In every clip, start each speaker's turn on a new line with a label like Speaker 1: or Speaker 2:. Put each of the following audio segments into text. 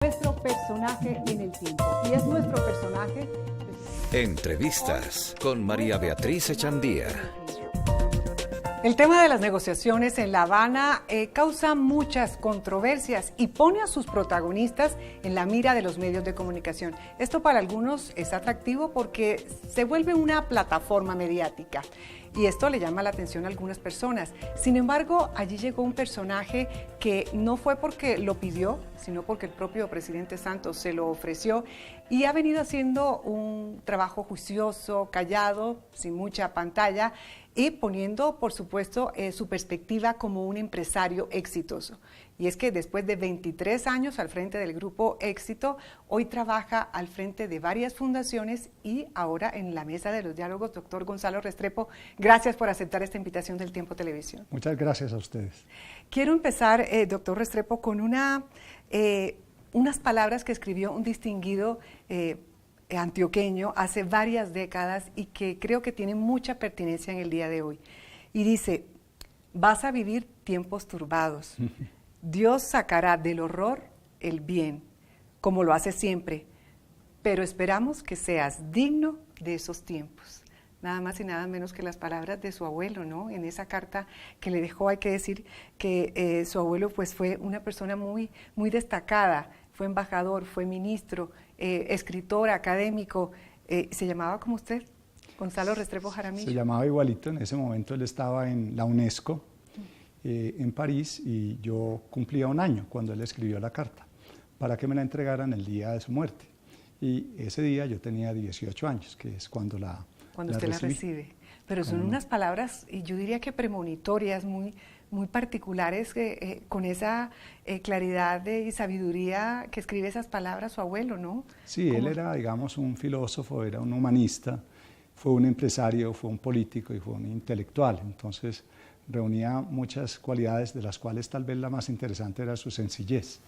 Speaker 1: Nuestro personaje en el tiempo. Y es nuestro personaje.
Speaker 2: Entrevistas con María Beatriz Echandía.
Speaker 1: El tema de las negociaciones en La Habana causa muchas controversias y pone a sus protagonistas en la mira de los medios de comunicación. Esto para algunos es atractivo porque se vuelve una plataforma mediática y esto le llama la atención a algunas personas. Sin embargo, allí llegó un personaje que no fue porque lo pidió, sino porque el propio presidente Santos se lo ofreció y ha venido haciendo un trabajo juicioso, callado, sin mucha pantalla, y poniendo, por supuesto, su perspectiva como un empresario exitoso. Y es que después de 23 años al frente del Grupo Éxito, hoy trabaja al frente de varias fundaciones y ahora en la mesa de los diálogos. Doctor Gonzalo Restrepo, gracias por aceptar esta invitación del Tiempo Televisión.
Speaker 3: Muchas gracias a ustedes.
Speaker 1: Quiero empezar, doctor Restrepo, con unas palabras que escribió un distinguido antioqueño hace varias décadas y que creo que tiene mucha pertinencia en el día de hoy. Y dice: vas a vivir tiempos turbados. Dios sacará del horror el bien, como lo hace siempre, pero esperamos que seas digno de esos tiempos. Nada más y nada menos que las palabras de su abuelo, ¿no? En esa carta que le dejó, hay que decir que su abuelo pues fue una persona muy, muy destacada, fue embajador, fue ministro, escritor, académico. ¿Se llamaba como usted? Gonzalo Restrepo Jaramillo.
Speaker 3: Se llamaba igualito. En ese momento él estaba en la UNESCO, en París, y yo cumplía un año cuando él escribió la carta para que me la entregaran el día de su muerte. Y ese día yo tenía 18 años, que es cuando
Speaker 1: usted la recibe. Pero son unas palabras, y yo diría que premonitorias, muy, muy particulares, con esa claridad y sabiduría que escribe esas palabras su abuelo, ¿no?
Speaker 3: Sí, él era, digamos, un filósofo, era un humanista, fue un empresario, fue un político y fue un intelectual. Entonces reunía muchas cualidades, de las cuales tal vez la más interesante era su sencillez.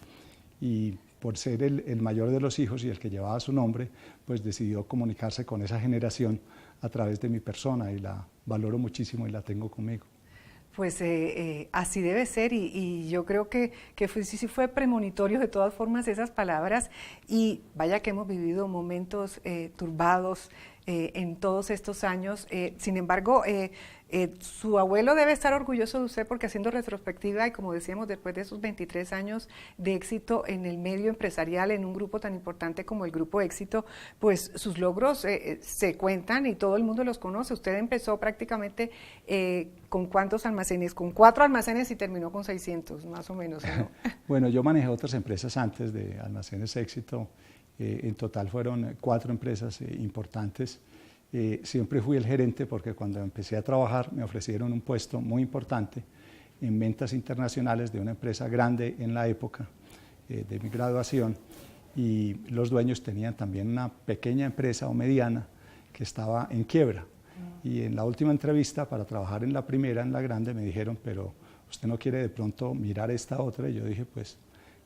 Speaker 3: Y por ser el mayor de los hijos y el que llevaba su nombre, pues decidió comunicarse con esa generación a través de mi persona, y la valoro muchísimo y la tengo conmigo.
Speaker 1: Pues así debe ser, y yo creo que sí fue premonitorio de todas formas esas palabras, y vaya que hemos vivido momentos turbados en todos estos años. Sin embargo, su abuelo debe estar orgulloso de usted, porque haciendo retrospectiva y como decíamos, después de esos 23 años de éxito en el medio empresarial, en un grupo tan importante como el Grupo Éxito, pues sus logros se cuentan y todo el mundo los conoce. Usted empezó prácticamente ¿con cuántos almacenes? Con 4 almacenes y terminó con 600, más o menos, ¿no?
Speaker 3: Bueno, yo manejé otras empresas antes de Almacenes Éxito. En total fueron 4 empresas importantes. Siempre fui el gerente porque cuando empecé a trabajar me ofrecieron un puesto muy importante en ventas internacionales de una empresa grande en la época de mi graduación, y los dueños tenían también una pequeña empresa o mediana que estaba en quiebra. Y en la última entrevista para trabajar en la primera, en la grande, me dijeron: pero ¿usted no quiere de pronto mirar esta otra? Y yo dije: pues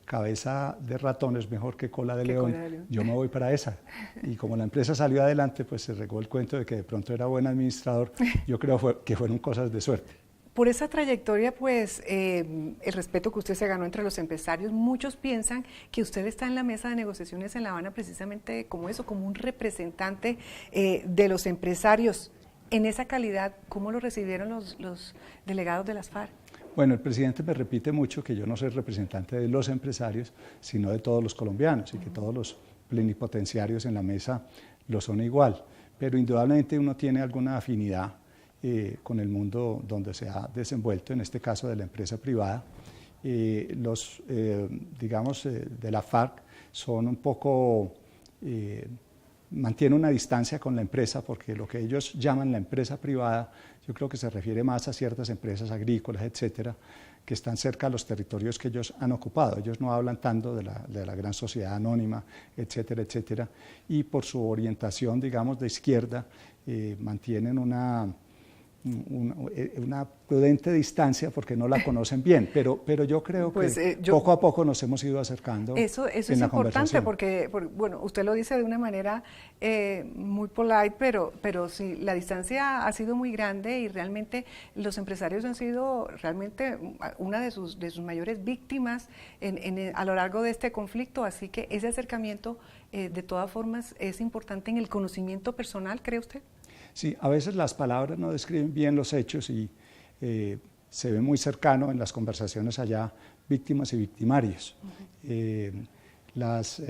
Speaker 3: cabeza de ratón es mejor que cola de león, yo me voy para esa. Y como la empresa salió adelante, pues se regó el cuento de que de pronto era buen administrador. Yo creo que fueron cosas de suerte.
Speaker 1: Por esa trayectoria, pues, el respeto que usted se ganó entre los empresarios, muchos piensan que usted está en la mesa de negociaciones en La Habana precisamente como eso, como un representante de los empresarios. En esa calidad, ¿cómo lo recibieron los delegados de las FARC?
Speaker 3: Bueno, el presidente me repite mucho que yo no soy representante de los empresarios, sino de todos los colombianos, y que todos los plenipotenciarios en la mesa lo son igual. Pero indudablemente uno tiene alguna afinidad con el mundo donde se ha desenvuelto, en este caso de la empresa privada. Digamos, de la FARC son un poco... mantiene una distancia con la empresa, porque lo que ellos llaman la empresa privada, yo creo que se refiere más a ciertas empresas agrícolas, etcétera, que están cerca de los territorios que ellos han ocupado. Ellos no hablan tanto de la gran sociedad anónima, etcétera, etcétera, y por su orientación, digamos, de izquierda, mantienen una una prudente distancia porque no la conocen bien, pero yo creo que poco a poco nos hemos ido acercando.
Speaker 1: Eso es importante porque, bueno, usted lo dice de una manera muy polite, pero sí, la distancia ha sido muy grande y realmente los empresarios han sido realmente una de sus mayores víctimas a lo largo de este conflicto, así que ese acercamiento de todas formas es importante en el conocimiento personal, ¿cree usted?
Speaker 3: Sí, a veces las palabras no describen bien los hechos y se ve muy cercano en las conversaciones allá víctimas y victimarios. Las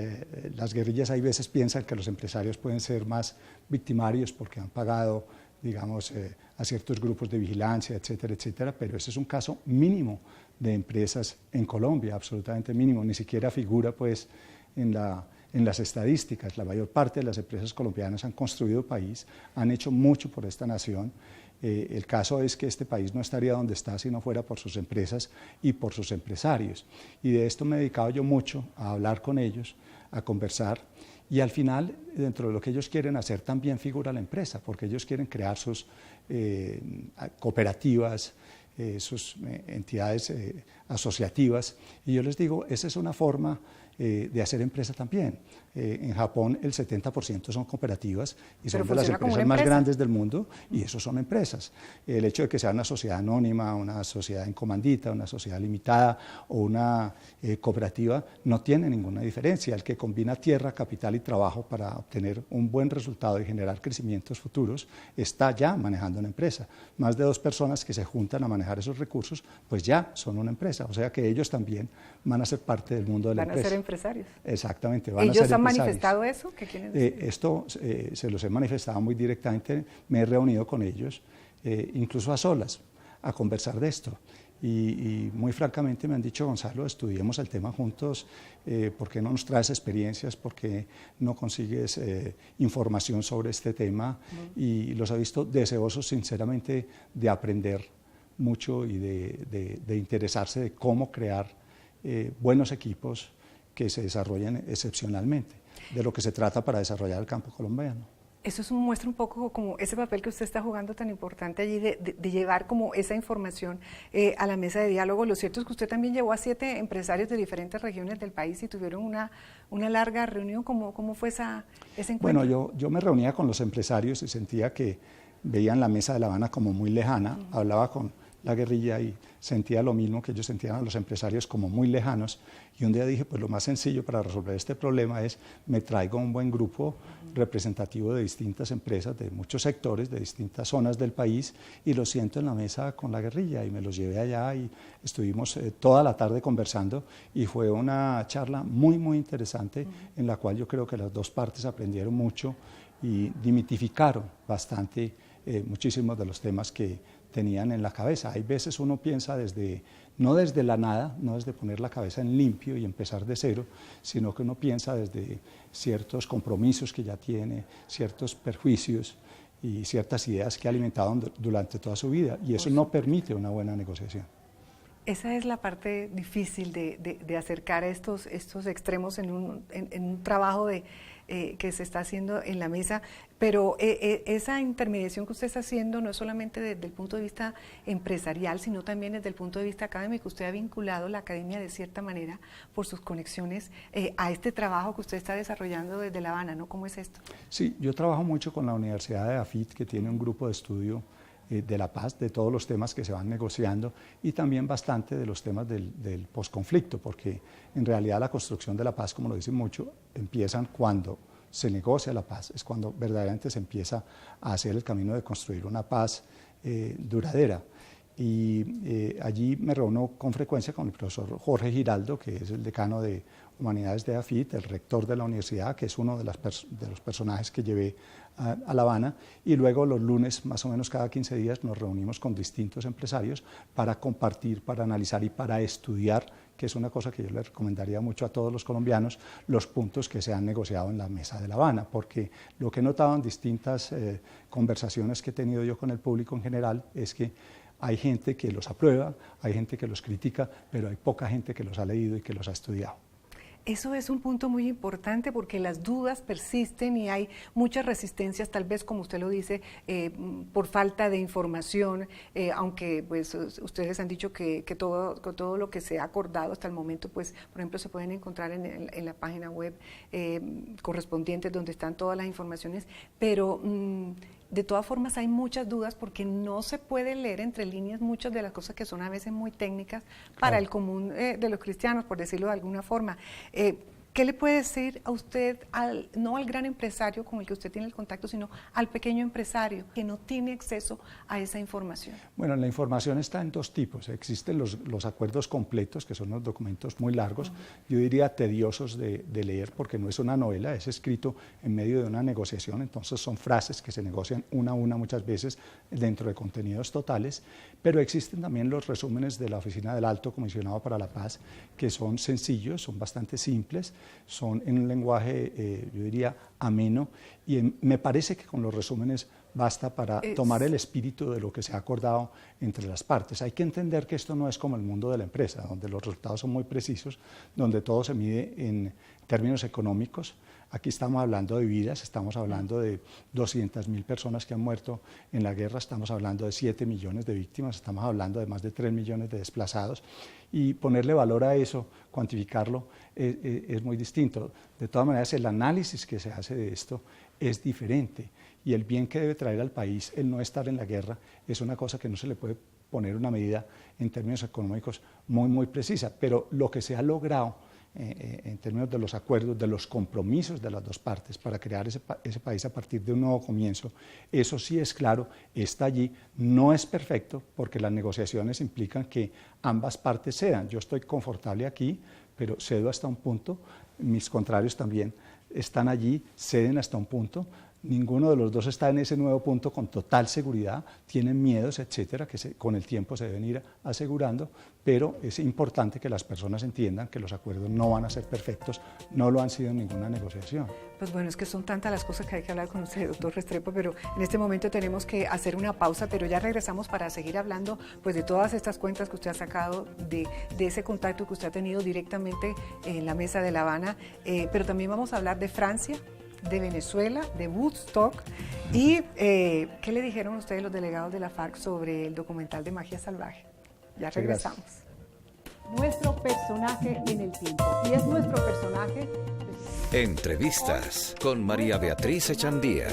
Speaker 3: guerrillas hay veces piensan que los empresarios pueden ser más victimarios porque han pagado, digamos, a ciertos grupos de vigilancia, etcétera, etcétera, pero ese es un caso mínimo de empresas en Colombia, absolutamente mínimo, ni siquiera figura pues en las estadísticas. La mayor parte de las empresas colombianas han construido país, han hecho mucho por esta nación. El caso es que este país no estaría donde está si no fuera por sus empresas y por sus empresarios. Y de esto me he dedicado yo mucho a hablar con ellos, a conversar. Y al final, dentro de lo que ellos quieren hacer, también figura la empresa, porque ellos quieren crear sus cooperativas, sus entidades asociativas. Y yo les digo, esa es una forma de hacer empresa también. En Japón el 70% son cooperativas y son de las empresas más grandes del mundo y eso son empresas. El hecho de que sea una sociedad anónima, una sociedad en comandita, una sociedad limitada o una cooperativa no tiene ninguna diferencia. El que combina tierra, capital y trabajo para obtener un buen resultado y generar crecimientos futuros está ya manejando una empresa. Más de 2 personas que se juntan a manejar esos recursos, pues ya son una empresa. O sea que ellos también van a ser parte del mundo de la empresa.
Speaker 1: Van a ser empresarios.
Speaker 3: Exactamente.
Speaker 1: ¿Ellos han manifestado eso? ¿Qué quieren decir?
Speaker 3: Esto se los he manifestado muy directamente, me he reunido con ellos, incluso a solas, a conversar de esto. Y muy francamente me han dicho, Gonzalo, estudiemos el tema juntos, ¿por qué no nos traes experiencias? ¿Por qué no consigues información sobre este tema? Y los he visto deseosos, sinceramente, de aprender mucho y de interesarse de cómo crear buenos equipos que se desarrollen excepcionalmente, de lo que se trata para desarrollar el campo colombiano.
Speaker 1: Eso muestra un poco como ese papel que usted está jugando tan importante allí de llevar como esa información a la mesa de diálogo. Lo cierto es que usted también llevó a 7 empresarios de diferentes regiones del país y tuvieron una larga reunión. ¿Cómo fue ese encuentro?
Speaker 3: Bueno, yo me reunía con los empresarios y sentía que veían la mesa de La Habana como muy lejana, hablaba con la guerrilla y sentía lo mismo que ellos sentían a los empresarios como muy lejanos. Y un día dije, pues lo más sencillo para resolver este problema es me traigo un buen grupo representativo de distintas empresas, de muchos sectores, de distintas zonas del país y los siento en la mesa con la guerrilla y me los llevé allá y estuvimos toda la tarde conversando y fue una charla muy, muy interesante en la cual yo creo que las 2 partes aprendieron mucho y dimitificaron bastante muchísimos de los temas que tenían en la cabeza. Hay veces uno piensa no desde la nada, no desde poner la cabeza en limpio y empezar de cero, sino que uno piensa desde ciertos compromisos que ya tiene, ciertos perjuicios y ciertas ideas que ha alimentado durante toda su vida, y eso no permite una buena negociación.
Speaker 1: Esa es la parte difícil de acercar estos extremos en un trabajo que se está haciendo en la mesa, pero esa intermediación que usted está haciendo no es solamente desde el punto de vista empresarial, sino también desde el punto de vista académico. Usted ha vinculado la academia de cierta manera por sus conexiones a este trabajo que usted está desarrollando desde La Habana, ¿no? ¿Cómo es esto?
Speaker 3: Sí, yo trabajo mucho con la Universidad de AFIT, que tiene un grupo de estudio de la paz, de todos los temas que se van negociando y también bastante de los temas del posconflicto, porque en realidad la construcción de la paz, como lo dicen mucho, empiezan cuando se negocia la paz, es cuando verdaderamente se empieza a hacer el camino de construir una paz duradera. Y allí me reúno con frecuencia con el profesor Jorge Giraldo, que es el decano de Humanidades de AFIT, el rector de la universidad, que es uno de los personajes que llevé a La Habana, y luego los lunes, más o menos cada 15 días, nos reunimos con distintos empresarios para compartir, para analizar y para estudiar, que es una cosa que yo le recomendaría mucho a todos los colombianos, los puntos que se han negociado en la mesa de La Habana, porque lo que he notado en distintas conversaciones que he tenido yo con el público en general es que hay gente que los aprueba, hay gente que los critica, pero hay poca gente que los ha leído y que los ha estudiado.
Speaker 1: Eso es un punto muy importante porque las dudas persisten y hay muchas resistencias, tal vez como usted lo dice, por falta de información, aunque pues ustedes han dicho que todo lo que se ha acordado hasta el momento, pues por ejemplo se pueden encontrar en la página web correspondiente donde están todas las informaciones, pero de todas formas hay muchas dudas porque no se puede leer entre líneas muchas de las cosas que son a veces muy técnicas para el común de los cristianos, por decirlo de alguna forma. ¿Qué le puede decir a usted, no al gran empresario con el que usted tiene el contacto, sino al pequeño empresario que no tiene acceso a esa información?
Speaker 3: Bueno, la información está en dos tipos. Existen los acuerdos completos, que son los documentos muy largos, yo diría tediosos de leer, porque no es una novela, es escrito en medio de una negociación, entonces son frases que se negocian una a una muchas veces dentro de contenidos totales, pero existen también los resúmenes de la Oficina del Alto Comisionado para la Paz, que son sencillos, son bastante simples, son en un lenguaje, yo diría, ameno, y me parece que con los resúmenes basta para tomar el espíritu de lo que se ha acordado entre las partes. Hay que entender que esto no es como el mundo de la empresa, donde los resultados son muy precisos, donde todo se mide en términos económicos. Aquí estamos hablando de vidas, estamos hablando de 200.000 personas que han muerto en la guerra, estamos hablando de 7 millones de víctimas, estamos hablando de más de 3 millones de desplazados, y ponerle valor a eso, cuantificarlo, es muy distinto. De todas maneras, el análisis que se hace de esto es diferente, y el bien que debe traer al país el no estar en la guerra es una cosa que no se le puede poner una medida en términos económicos muy precisa, pero lo que se ha logrado en términos de los acuerdos, de los compromisos de las dos partes para crear ese país a partir de un nuevo comienzo, eso sí es claro, está allí, no es perfecto porque las negociaciones implican que ambas partes cedan. Yo estoy confortable aquí, pero cedo hasta un punto, mis contrarios también están allí, ceden hasta un punto. Ninguno de los dos está en ese nuevo punto con total seguridad, tienen miedos, etcétera, que con el tiempo se deben ir asegurando, pero es importante que las personas entiendan que los acuerdos no van a ser perfectos, no lo han sido en ninguna negociación.
Speaker 1: Pues bueno, es que son tantas las cosas que hay que hablar con usted, doctor Restrepo, pero en este momento tenemos que hacer una pausa, pero ya regresamos para seguir hablando pues de todas estas cuentas que usted ha sacado, de ese contacto que usted ha tenido directamente en la mesa de La Habana, pero también vamos a hablar de Francia, de Venezuela, de Woodstock, y ¿qué le dijeron ustedes los delegados de la FARC sobre el documental de Magia Salvaje? Ya regresamos. Nuestro personaje en el tiempo, y es nuestro personaje...
Speaker 2: Entrevistas con María Beatriz Echandía.